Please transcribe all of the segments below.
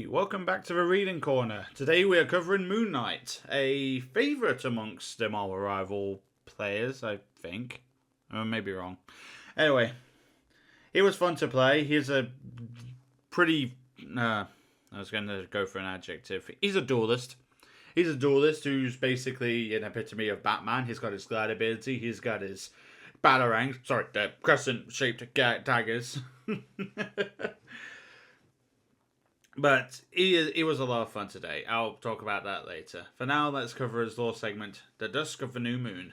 welcome back to the Reading Corner. Today we are covering Moonknight, a favourite amongst the Marvel Rival players, I think. I may be wrong. Anyway, he was fun to play. He's a pretty... I was going to go for an adjective. He's a duelist. He's a duelist who's basically an epitome of Batman. He's got his glide ability. He's got his batarangs. Sorry, the crescent-shaped daggers. But it was a lot of fun today. I'll talk about that later. For now, let's cover his lore segment, The Dusk of the New Moon.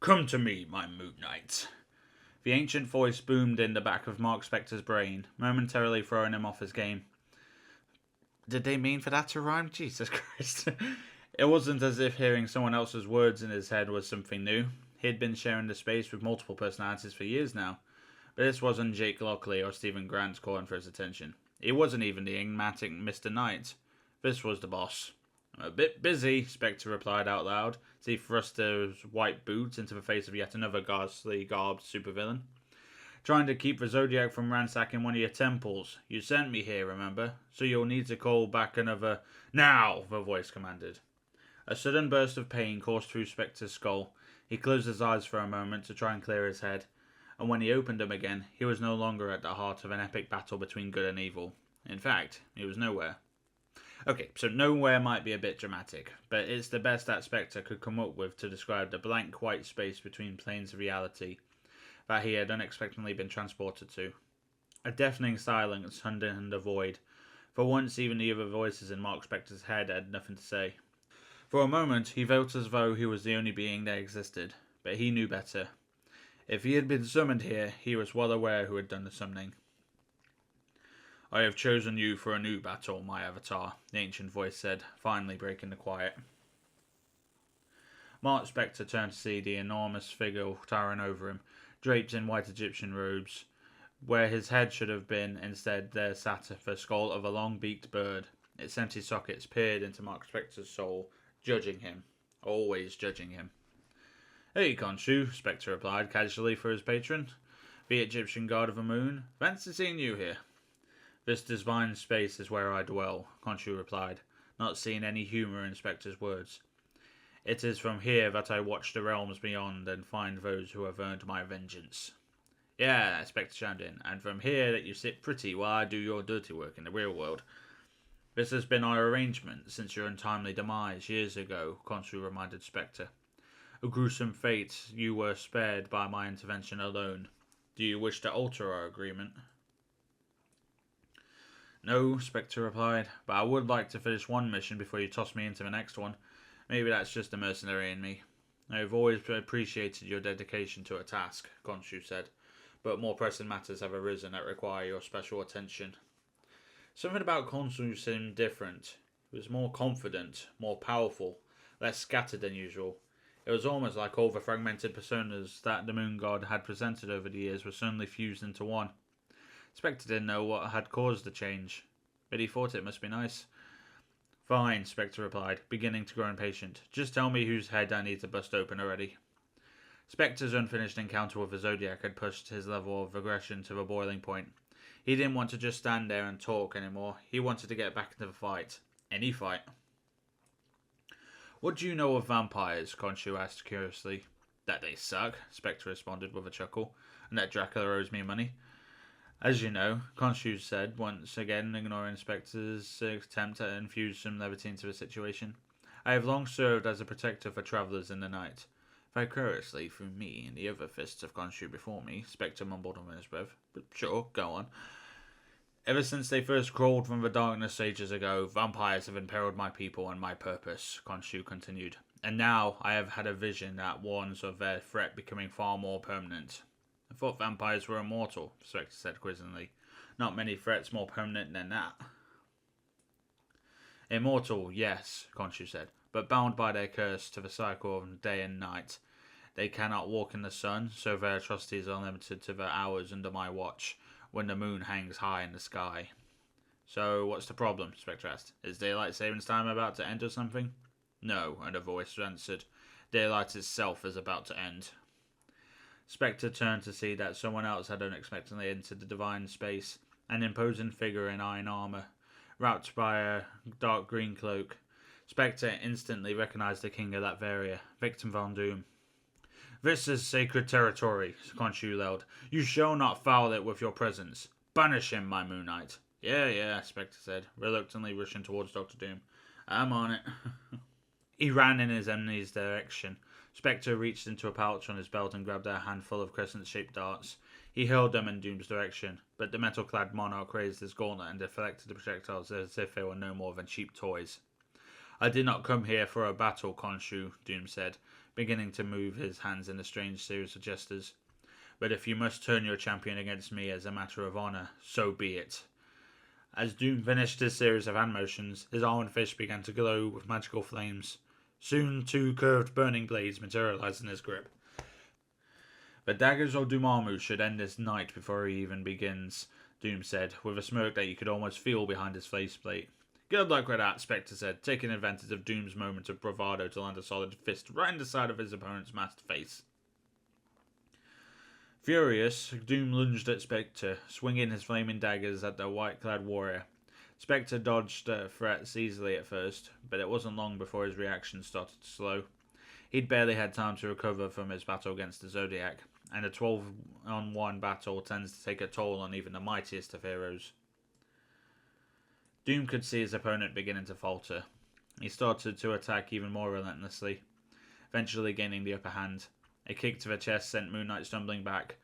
Come to me, my Moonknight. The ancient voice boomed in the back of Mark Spector's brain, momentarily throwing him off his game. Did they mean for that to rhyme? Jesus Christ. It wasn't as if hearing someone else's words in his head was something new. He'd been sharing the space with multiple personalities for years now. But this wasn't Jake Lockley or Stephen Grant calling for his attention. It wasn't even the enigmatic Mr. Knight. This was the boss. A bit busy, Spectre replied out loud, as he thrust his white boots into the face of yet another ghastly garbed supervillain. Trying to keep the Zodiac from ransacking one of your temples. You sent me here, remember? So you'll need to call back another... Now! The voice commanded. A sudden burst of pain coursed through Spectre's skull. He closed his eyes for a moment to try and clear his head. And when he opened them again, he was no longer at the heart of an epic battle between good and evil. In fact, he was nowhere. Okay, so nowhere might be a bit dramatic, but it's the best that Spectre could come up with to describe the blank white space between planes of reality that he had unexpectedly been transported to. A deafening silence hung in the void. For once, even the other voices in Mark Spector's head had nothing to say. For a moment, he felt as though he was the only being that existed, but he knew better. If he had been summoned here, he was well aware who had done the summoning. I have chosen you for a new battle, my avatar, the ancient voice said, finally breaking the quiet. Mark Spector turned to see the enormous figure towering over him, draped in white Egyptian robes. Where his head should have been, instead there sat the skull of a long-beaked bird. Its empty sockets peered into Mark Spector's soul, judging him. Always judging him. Hey, Khonsu, Spectre replied casually for his patron, the Egyptian god of the moon. Fancy seeing you here. This divine space is where I dwell, Khonsu replied, not seeing any humour in Spectre's words. It is from here that I watch the realms beyond and find those who have earned my vengeance. Yeah, Spectre chimed in, and from here that you sit pretty while I do your dirty work in the real world. This has been our arrangement since your untimely demise years ago, Khonsu reminded Spectre. A gruesome fate, you were spared by my intervention alone. Do you wish to alter our agreement? No, Spectre replied, but I would like to finish one mission before you toss me into the next one. Maybe that's just a mercenary in me. I have always appreciated your dedication to a task, Khonsu said, but more pressing matters have arisen that require your special attention. Something about Khonsu seemed different. He was more confident, more powerful, less scattered than usual. It was almost like all the fragmented personas that the Moon God had presented over the years were suddenly fused into one. Spectre didn't know what had caused the change, but he thought it must be nice. Fine, Spectre replied, beginning to grow impatient. Just tell me whose head I need to bust open already. Spectre's unfinished encounter with the Zodiac had pushed his level of aggression to the boiling point. He didn't want to just stand there and talk anymore. He wanted to get back into the fight. Any fight. What do you know of vampires? Khonsu asked curiously. That they suck, Spectre responded with a chuckle, and that Dracula owes me money. As you know, Khonsu said, once again ignoring Spectre's attempt to infuse some levity into the situation, I have long served as a protector for travellers in the night. Vicariously through me and the other fists of Khonsu before me, Spectre mumbled under his breath. But sure, go on. Ever since they first crawled from the darkness ages ago, vampires have imperiled my people and my purpose, Khonsu continued. And now I have had a vision that warns of their threat becoming far more permanent. I thought vampires were immortal, Spectre said quizzingly. Not many threats more permanent than that. Immortal, yes, Khonsu said, but bound by their curse to the cycle of day and night. They cannot walk in the sun, so their atrocities are limited to the hours under my watch, when the moon hangs high in the sky. So, what's the problem? Spectre asked. Is daylight savings time about to end or something? No, and a voice answered. Daylight itself is about to end. Spectre turned to see that someone else had unexpectedly entered the divine space, an imposing figure in iron armour. wrapped by a dark green cloak. Spectre instantly recognized the king of Latveria, Victor Von Doom. "This is sacred territory," Khonsu yelled. "You shall not foul it with your presence. Banish him, my Moonknight." Yeah, Spectre said, reluctantly rushing towards Dr. Doom. "I'm on it." He ran in his enemy's direction. Spectre reached into a pouch on his belt and grabbed a handful of crescent-shaped darts. He hurled them in Doom's direction, but the metal-clad monarch raised his gauntlet and deflected the projectiles as if they were no more than cheap toys. "I did not come here for a battle, Khonsu," Doom said, beginning to move his hands in a strange series of gestures. "But if you must turn your champion against me as a matter of honor, so be it." As Doom finished his series of hand motions, his arm and fist began to glow with magical flames. Soon, two curved burning blades materialized in his grip. "The daggers of Dumamu should end this night before he even begins," Doom said, with a smirk that you could almost feel behind his faceplate. "Good luck with that," Spectre said, taking advantage of Doom's moment of bravado to land a solid fist right in the side of his opponent's masked face. Furious, Doom lunged at Spectre, swinging his flaming daggers at the white-clad warrior. Spectre dodged threats easily at first, but it wasn't long before his reaction started to slow. He'd barely had time to recover from his battle against the Zodiac, and a 12-on-1 battle tends to take a toll on even the mightiest of heroes. Doom could see his opponent beginning to falter. He started to attack even more relentlessly, eventually gaining the upper hand. A kick to the chest sent Moonknight stumbling back.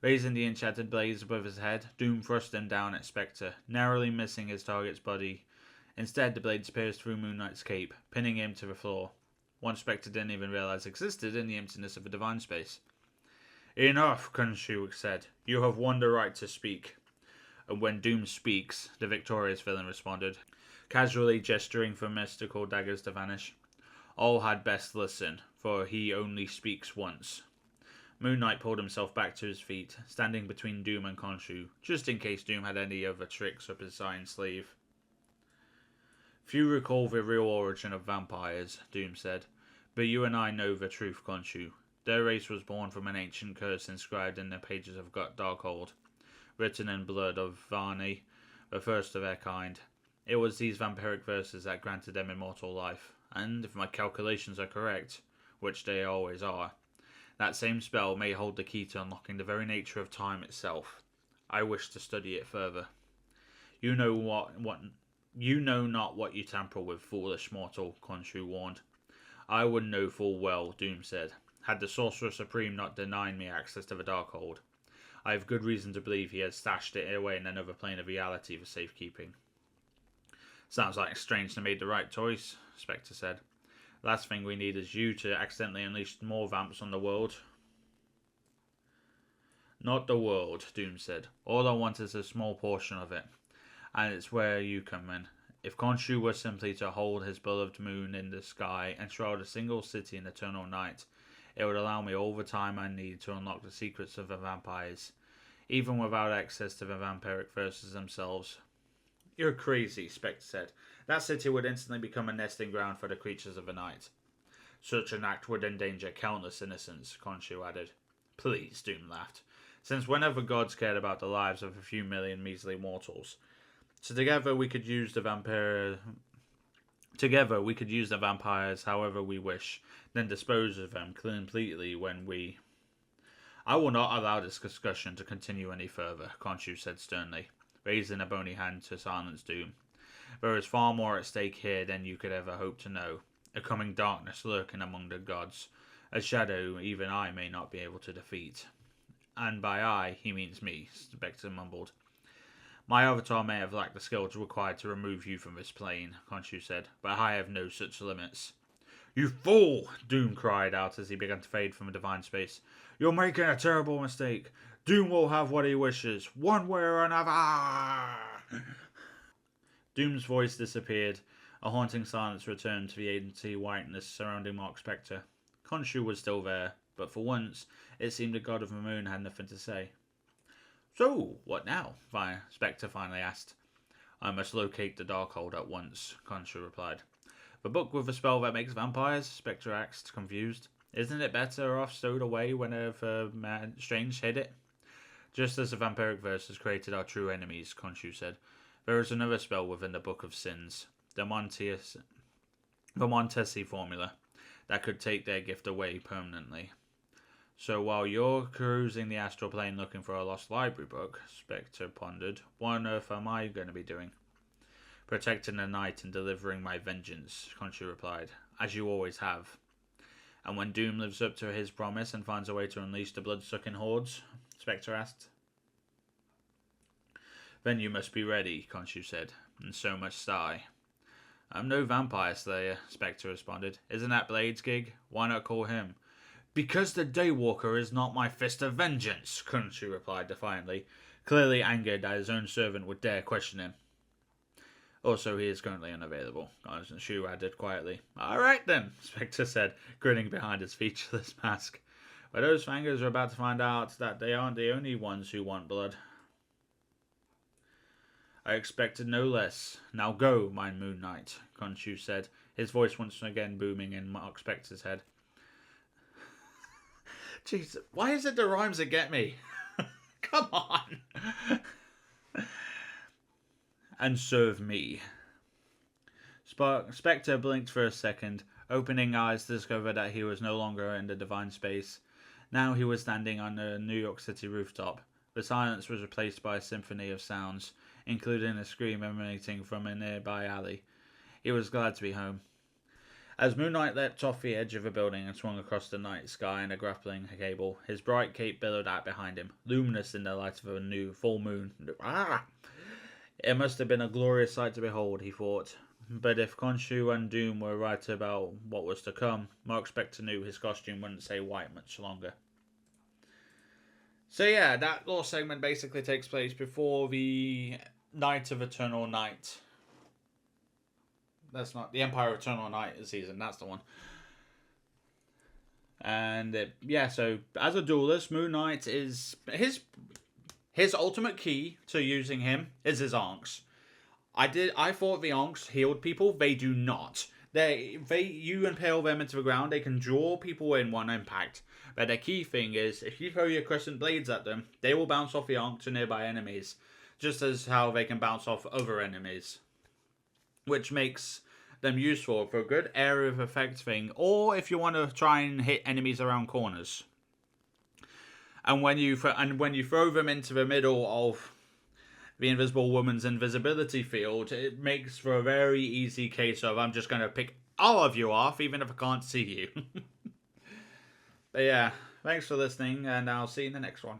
Raising the enchanted blades above his head, Doom thrust them down at Spectre, narrowly missing his target's body. Instead, the blades pierced through Moonknight's cape, pinning him to the floor. One Spectre didn't even realize existed in the emptiness of a divine space. "Enough," Khonsu said. "You have won the right to speak." And when Doom speaks, the victorious villain responded, casually gesturing for mystical daggers to vanish. "All had best listen, for he only speaks once." Moonknight pulled himself back to his feet, standing between Doom and Khonsu, just in case Doom had any other tricks up his iron sleeve. "Few recall the real origin of vampires," Doom said, "but you and I know the truth, Khonsu. Their race was born from an ancient curse inscribed in the pages of Darkhold, written in blood of Varney, the first of their kind. It was these vampiric verses that granted them immortal life, and if my calculations are correct, which they always are, that same spell may hold the key to unlocking the very nature of time itself. I wish to study it further. You know not what you tamper with, foolish mortal," Khonsu warned. "I would know full well," Doom said, "had the Sorcerer Supreme not denied me access to the Darkhold. I have good reason to believe he has stashed it away in another plane of reality for safekeeping." "Sounds like Strange made the right choice," Spectre said. "Last thing we need is you to accidentally unleash more vamps on the world." "Not the world," Doom said. "All I want is a small portion of it, and it's where you come in. If Khonsu were simply to hold his beloved moon in the sky and shroud a single city in eternal night, it would allow me all the time I need to unlock the secrets of the vampires, even without access to the vampiric verses themselves." "You're crazy," Spectre said. "That city would instantly become a nesting ground for the creatures of the night." "Such an act would endanger countless innocents," Khonsu added. "Please," Doom laughed. "Since when have the gods cared about the lives of a few million measly mortals? So together we could use the vampires however we wish, then dispose of them completely when we..." "I will not allow this discussion to continue any further," Khonsu said sternly, raising a bony hand to silence Doom. "There is far more at stake here than you could ever hope to know. A coming darkness lurking among the gods, a shadow even I may not be able to defeat." "And by I, he means me," Spectre mumbled. "My avatar may have lacked the skills required to remove you from this plane," Khonsu said, "but I have no such limits." "You fool!" Doom cried out as he began to fade from a divine space. "You're making a terrible mistake. Doom will have what he wishes, one way or another." Doom's voice disappeared. A haunting silence returned to the empty whiteness surrounding Mark Spectre. Khonsu was still there, but for once, it seemed the god of the moon had nothing to say. "So, what now?" Spectre finally asked. "I must locate the Darkhold at once," Khonsu replied. "The book with the spell that makes vampires?" Spectre asked, confused. "Isn't it better off stowed away whenever Strange hid it?" "Just as the vampiric verses created our true enemies," Khonsu said. There is another spell within the Book of Sins, the Montesi formula, that could take their gift away permanently. So while you're cruising the astral plane looking for a lost library book, Spectre pondered, what on earth am I going to be doing? Protecting the night and delivering my vengeance, Khonsu replied, as you always have. And when Doom lives up to his promise and finds a way to unleash the blood-sucking hordes? Spectre asked. Then you must be ready, Khonsu said, and so must I. I'm no vampire slayer, Spectre responded. Isn't that Blade's gig? Why not call him? Because the Daywalker is not my fist of vengeance, Khonsu replied defiantly, clearly angered that his own servant would dare question him. Also, he is currently unavailable, Khonsu added quietly. All right then, Spectre said, grinning behind his featureless mask. But those fangers are about to find out that they aren't the only ones who want blood. I expected no less. Now go, my Moonknight, Khonsu said, his voice once again booming in Mark Spectre's head. Jeez, why is it the rhymes that get me? Come on. And serve me. Spectre blinked for a second, opening eyes to discover that he was no longer in the divine space. Now he was standing on a New York City rooftop. The silence was replaced by a symphony of sounds, including a scream emanating from a nearby alley. He was glad to be home. As Moonknight leapt off the edge of a building and swung across the night sky in a grappling cable, his bright cape billowed out behind him, luminous in the light of a new full moon. Ah! It must have been a glorious sight to behold, he thought. But if Khonsu and Doom were right about what was to come, Mark Spectre knew his costume wouldn't stay white much longer. So yeah, that lore segment basically takes place before the Night of Eternal Night. That's not the Empire of Eternal Night season, that's the one. And so as a duelist, Moonknight is his ultimate key to using him is his Ankhs. I thought the Ankhs healed people. They do not. You impale them into the ground, they can draw people in one impact. But the key thing is, if you throw your crescent blades at them, they will bounce off the Ankh to nearby enemies. Just as how they can bounce off other enemies. Which makes them useful for a good area of effect thing. Or if you want to try and hit enemies around corners. And when you throw them into the middle of the Invisible Woman's invisibility field, it makes for a very easy case of I'm just going to pick all of you off, even if I can't see you. But yeah, thanks for listening, and I'll see you in the next one.